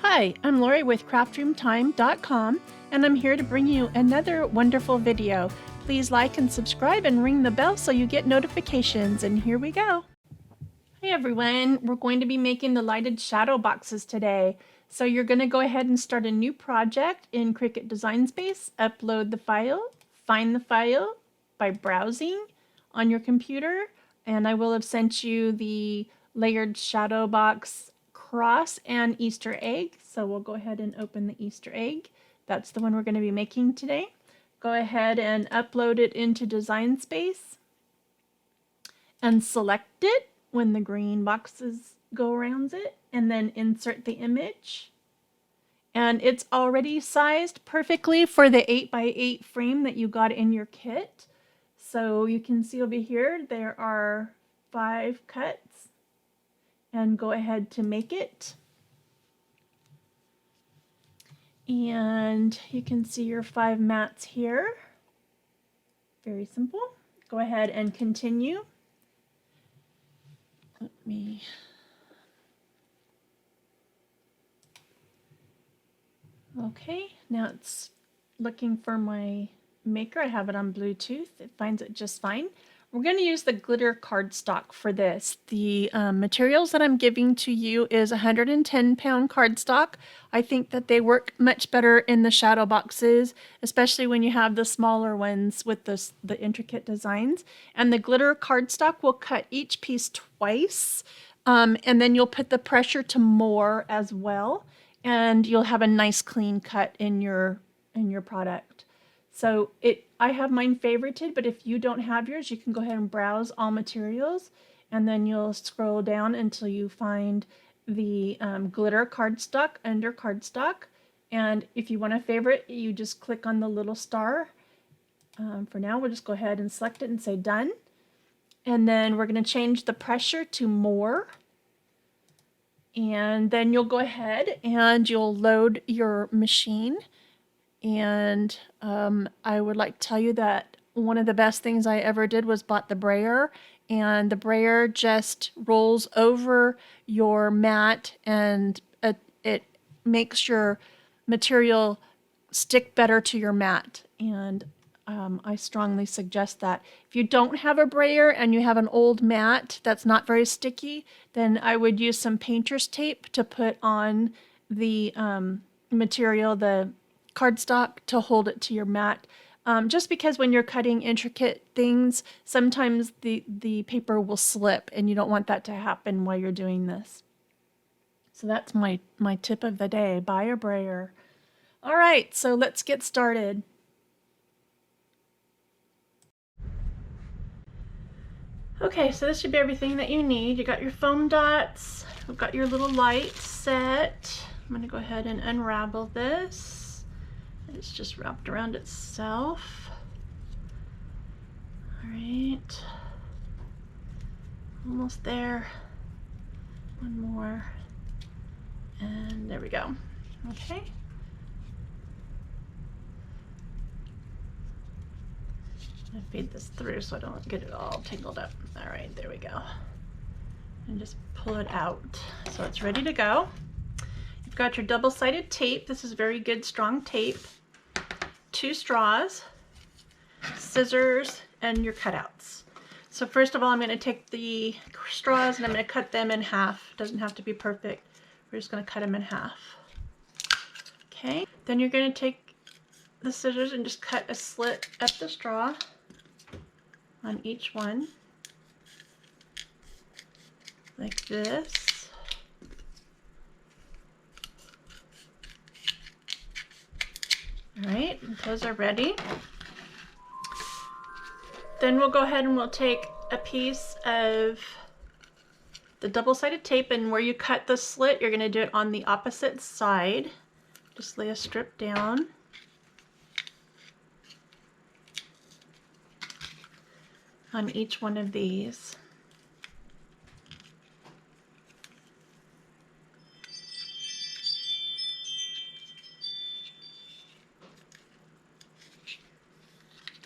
Hi, I'm Lori with craftroomtime.com, and I'm here to bring you another wonderful video. Please like and subscribe and ring the bell so you get notifications, and here we go. Hey everyone, we're going to be making the lighted shadow boxes today. So you're going to go ahead and start a new project in Cricut Design Space, upload the file, find the file by browsing on your computer, and I will have sent you the layered shadow box cross and Easter egg. So we'll go ahead and open the Easter egg. That's the one we're going to be making today. Go ahead and upload it into Design Space and select it when the green boxes go around it, and then insert the image. And it's already sized perfectly for the 8x8 frame that you got in your kit. So you can see over here there are 5 cuts, and go ahead to make it. And you can see your 5 mats here. Very simple. Go ahead and continue. Let me Okay, now it's looking for my maker. I have it on Bluetooth. It finds it just fine. We're going to use the glitter cardstock for this. The materials that I'm giving to you is 110-pound cardstock. I think that they work much better in the shadow boxes, especially when you have the smaller ones with the intricate designs. And the glitter cardstock will cut each piece twice, and then you'll put the pressure to more as well, and you'll have a nice clean cut in your product. So I have mine favorited, but if you don't have yours, you can go ahead and browse all materials, and then you'll scroll down until you find the glitter cardstock under cardstock. And if you want a favorite, you just click on the little star. For now, we'll just go ahead and select it and say done. And then we're going to change the pressure to more. And then you'll go ahead and you'll load your machine. And I would like to tell you that one of the best things I ever did was bought the brayer, and the brayer just rolls over your mat, and it makes your material stick better to your mat. And I strongly suggest that. If you don't have a brayer and you have an old mat that's not very sticky, then I would use some painter's tape to put on the material, the cardstock, to hold it to your mat. Just because when you're cutting intricate things, sometimes the paper will slip, and you don't want that to happen while you're doing this. So that's my tip of the day: buy a brayer. All right, so let's get started. Okay, so this should be everything that you need. You got your foam dots, we've got your little light set. I'm going to go ahead and unravel this. It's just wrapped around itself. All right, almost there. One more, and there we go. Okay. I'm gonna feed this through so I don't get it all tangled up. All right, there we go. And just pull it out so it's ready to go. You've got your double-sided tape. This is very good, strong tape. 2 straws, scissors, and your cutouts. So first of all, I'm going to take the straws and I'm going to cut them in half. It doesn't have to be perfect. We're just going to cut them in half. Okay, then you're going to take the scissors and just cut a slit at the straw on each one, like this. All right, those are ready. Then we'll go ahead and we'll take a piece of the double-sided tape, and where you cut the slit, you're going to do it on the opposite side. Just lay a strip down. On each one of these.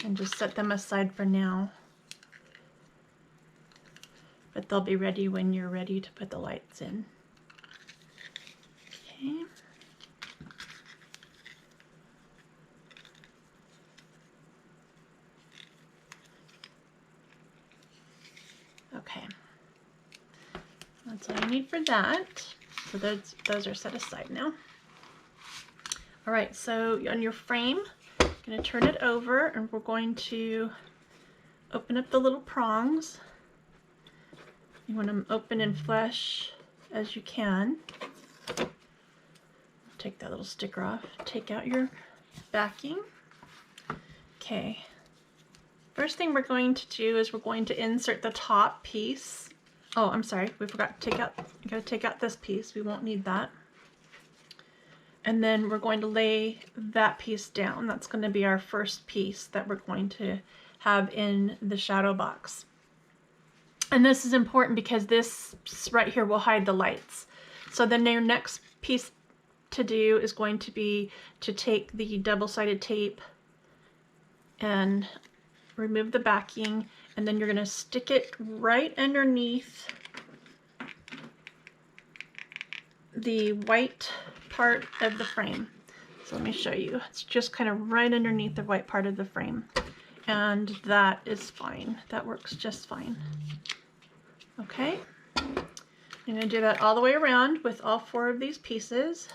And just set them aside for now. But they'll be ready when you're ready to put the lights in. Okay. need for that. So those are set aside now. All right, so on your frame, I'm going to turn it over and we're going to open up the little prongs. You want them open and flush as you can. Take that little sticker off. Take out your backing. Okay. First thing we're going to do is we're going to insert the top piece. Oh, I'm sorry, we forgot to take out, you gotta take out this piece. We won't need that. And then we're going to lay that piece down. That's going to be our first piece that we're going to have in the shadow box. And this is important because this right here will hide the lights. So then your next piece to do is going to be to take the double-sided tape and remove the backing, and then you're going to stick it right underneath the white part of the frame. So let me show you. It's just kind of right underneath the white part of the frame. And that is fine. That works just fine. Okay. I'm going to do that all the way around with all 4 of these pieces.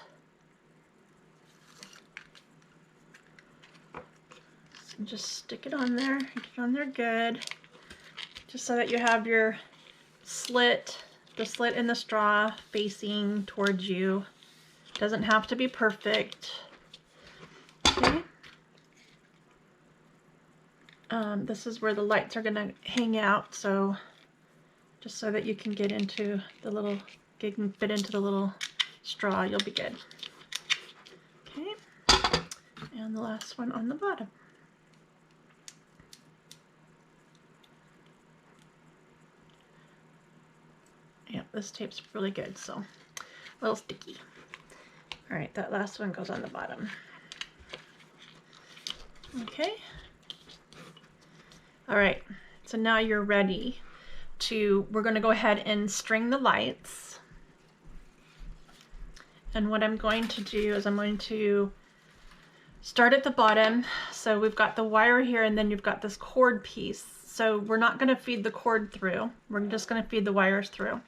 So just stick it on there. Get it on there good. Just so that you have your slit, the slit in the straw facing towards you. Doesn't have to be perfect. Okay. This is where the lights are gonna hang out, so just so that you can get into the little, you can fit into the little straw, you'll be good. Okay, and the last one on the bottom. Yeah, this tape's really good, so a little sticky. All right, that last one goes on the bottom. Okay. All right, so now you're ready to, we're gonna go ahead and string the lights. And what I'm going to do is I'm going to start at the bottom. So we've got the wire here and then you've got this cord piece. So we're not gonna feed the cord through. We're just gonna feed the wires through.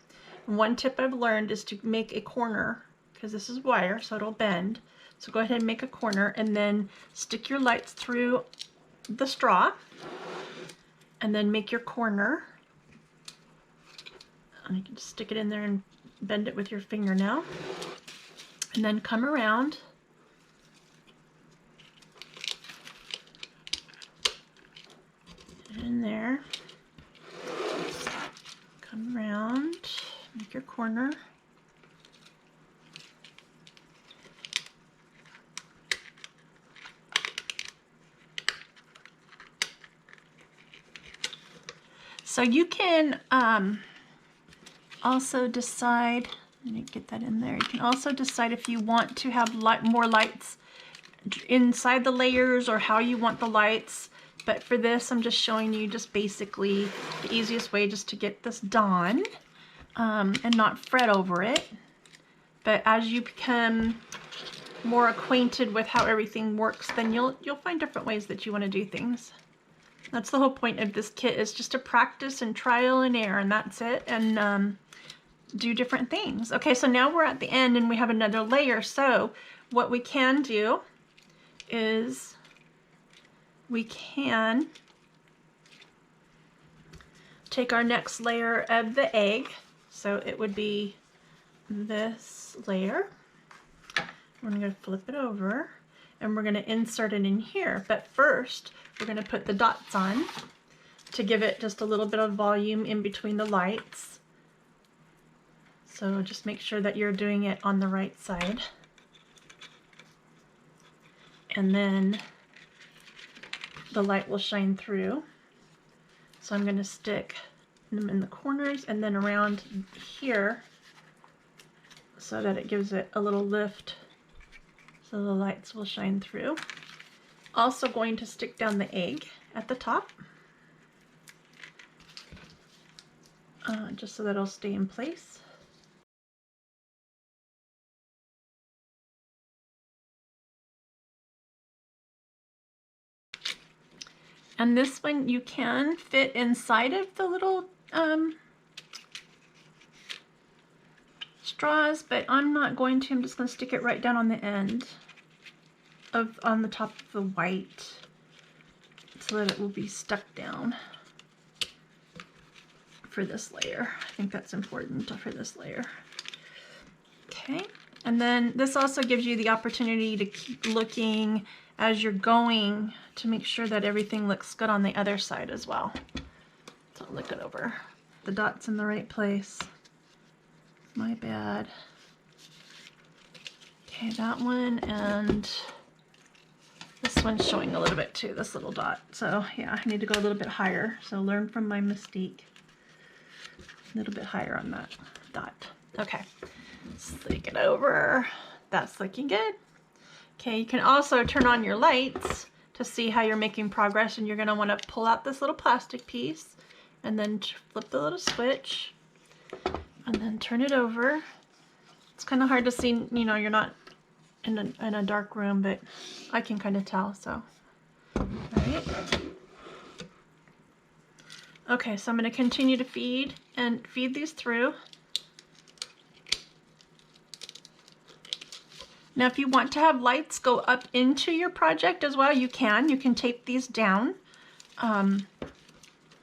And one tip I've learned is to make a corner, because this is wire, so it'll bend. So go ahead and make a corner and then stick your lights through the straw and then make your corner. And you can just stick it in there and bend it with your finger now. And then come around. In there. Come around, make your corner. So you can also decide, let me get that in there. You can also decide if you want to have more lights inside the layers or how you want the lights. But for this, I'm just showing you just basically the easiest way just to get this done and not fret over it. But as you become more acquainted with how everything works, then you'll find different ways that you want to do things. That's the whole point of this kit, is just to practice and trial and error, and that's it, and do different things. Okay, so now we're at the end and we have another layer. So what we can do is we can take our next layer of the egg. So it would be this layer. We're going to flip it over and we're going to insert it in here. But first, we're going to put the dots on to give it just a little bit of volume in between the lights. So just make sure that you're doing it on the right side. And then the light will shine through. So I'm going to stick them in the corners and then around here so that it gives it a little lift so the lights will shine through. Also going to stick down the egg at the top just so that it'll stay in place. And this one you can fit inside of the little straws, but I'm not going to. I'm just going to stick it right down on the end on the top of the white so that it will be stuck down for this layer. I think that's important for this layer. Okay, and then this also gives you the opportunity to keep looking as you're going to make sure that everything looks good on the other side as well. So look it over. The dot's in the right place. My bad. Okay, that one, and this one's showing a little bit too, this little dot. So yeah, I need to go a little bit higher. So learn from my mistake. A little bit higher on that dot. Okay, stick it over. That's looking good. Okay, you can also turn on your lights to see how you're making progress, and you're gonna wanna pull out this little plastic piece and then flip the little switch and then turn it over. It's kind of hard to see, you know, you're not in a dark room, but I can kind of tell, so. All right. Okay, so I'm going to continue to feed these through. Now, if you want to have lights go up into your project as well, you can. You can tape these down.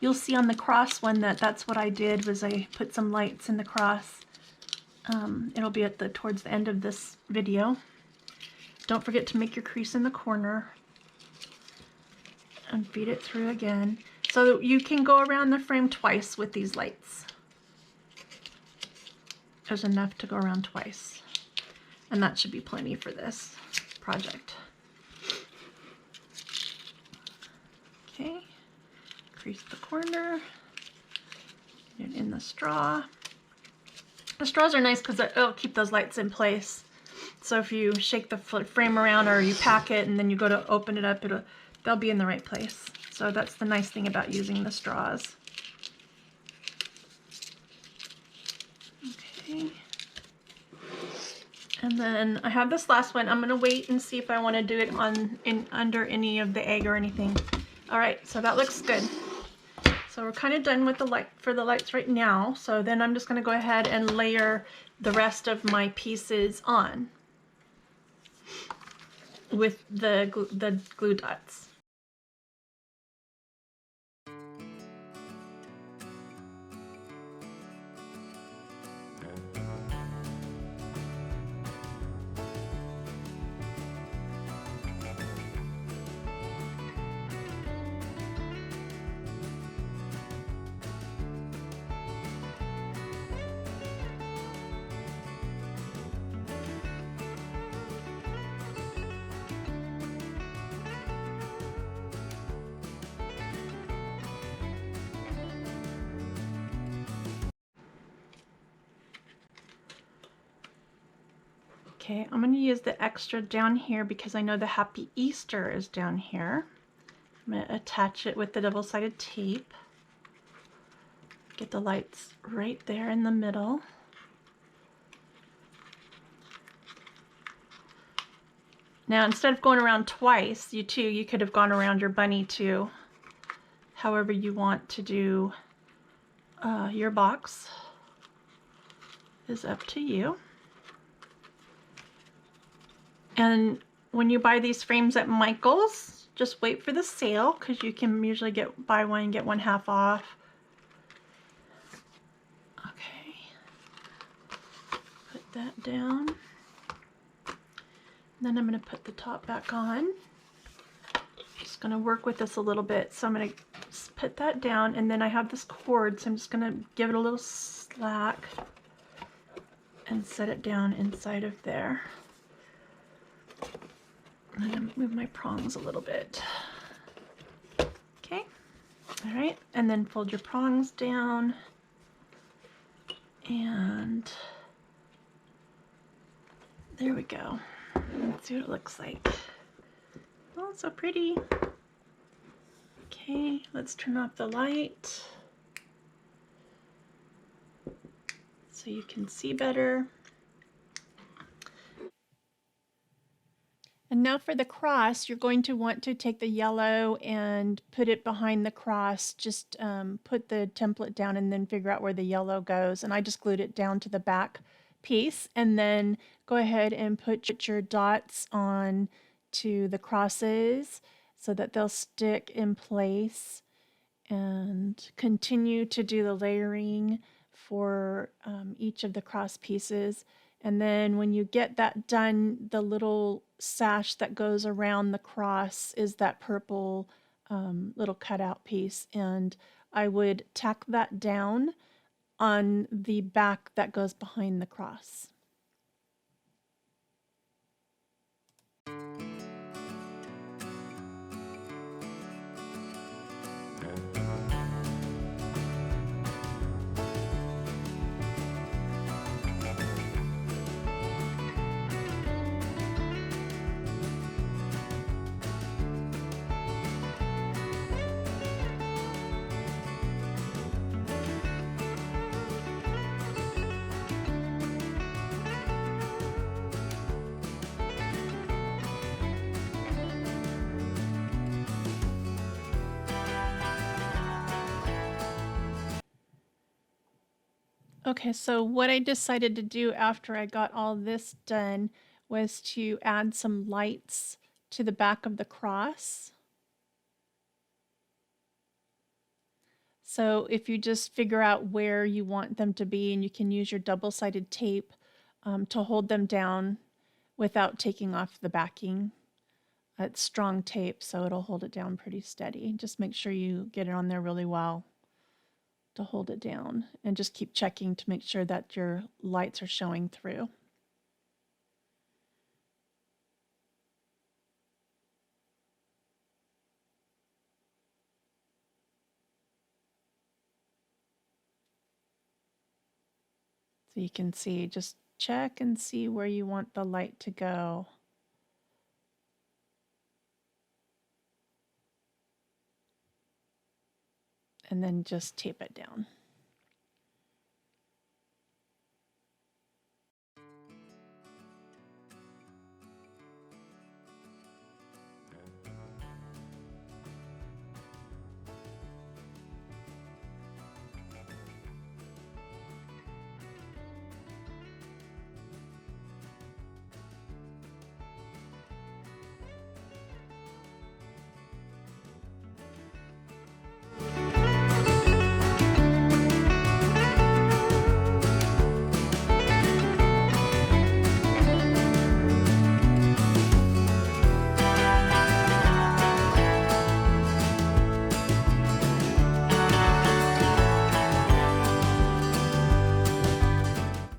You'll see on the cross one that's what I did, was I put some lights in the cross. It'll be at towards the end of this video. Don't forget to make your crease in the corner and feed it through again. So you can go around the frame twice with these lights. There's enough to go around twice. And that should be plenty for this project. Okay, crease the corner, get it in the straw. The straws are nice because it'll keep those lights in place. So if you shake the frame around or you pack it and then you go to open it up, they'll be in the right place. So that's the nice thing about using the straws. Okay. And then I have this last one. I'm gonna wait and see if I want to do it under any of the egg or anything. All right, so that looks good. So we're kind of done with the lights right now. So then I'm just gonna go ahead and layer the rest of my pieces on with the glue dots. Okay, I'm going to use the extra down here because I know the Happy Easter is down here. I'm going to attach it with the double-sided tape. Get the lights right there in the middle. Now, instead of going around twice, you could have gone around your bunny too. However you want to do your box is up to you. And when you buy these frames at Michael's, just wait for the sale because you can usually buy one and get one half off. Okay, put that down. Then I'm going to put the top back on. Just going to work with this a little bit. So I'm going to put that down, and then I have this cord, so I'm just going to give it a little slack and set it down inside of there. I'm going to move my prongs a little bit. Okay, all right, and then fold your prongs down, and there we go. Let's see what it looks like. Oh, so pretty. Okay, let's turn off the light so you can see better. And now for the cross, you're going to want to take the yellow and put it behind the cross. Just put the template down and then figure out where the yellow goes. And I just glued it down to the back piece, and then go ahead and put your dots on to the crosses so that they'll stick in place, and continue to do the layering for each of the cross pieces. And then when you get that done, the little sash that goes around the cross is that purple little cutout piece, and I would tack that down on the back that goes behind the cross. Okay, so what I decided to do after I got all this done was to add some lights to the back of the cross. So if you just figure out where you want them to be, and you can use your double-sided tape to hold them down without taking off the backing. It's strong tape, so it'll hold it down pretty steady. Just make sure you get it on there really well to hold it down, and just keep checking to make sure that your lights are showing through. So you can see, just check and see where you want the light to go. And then just tape it down.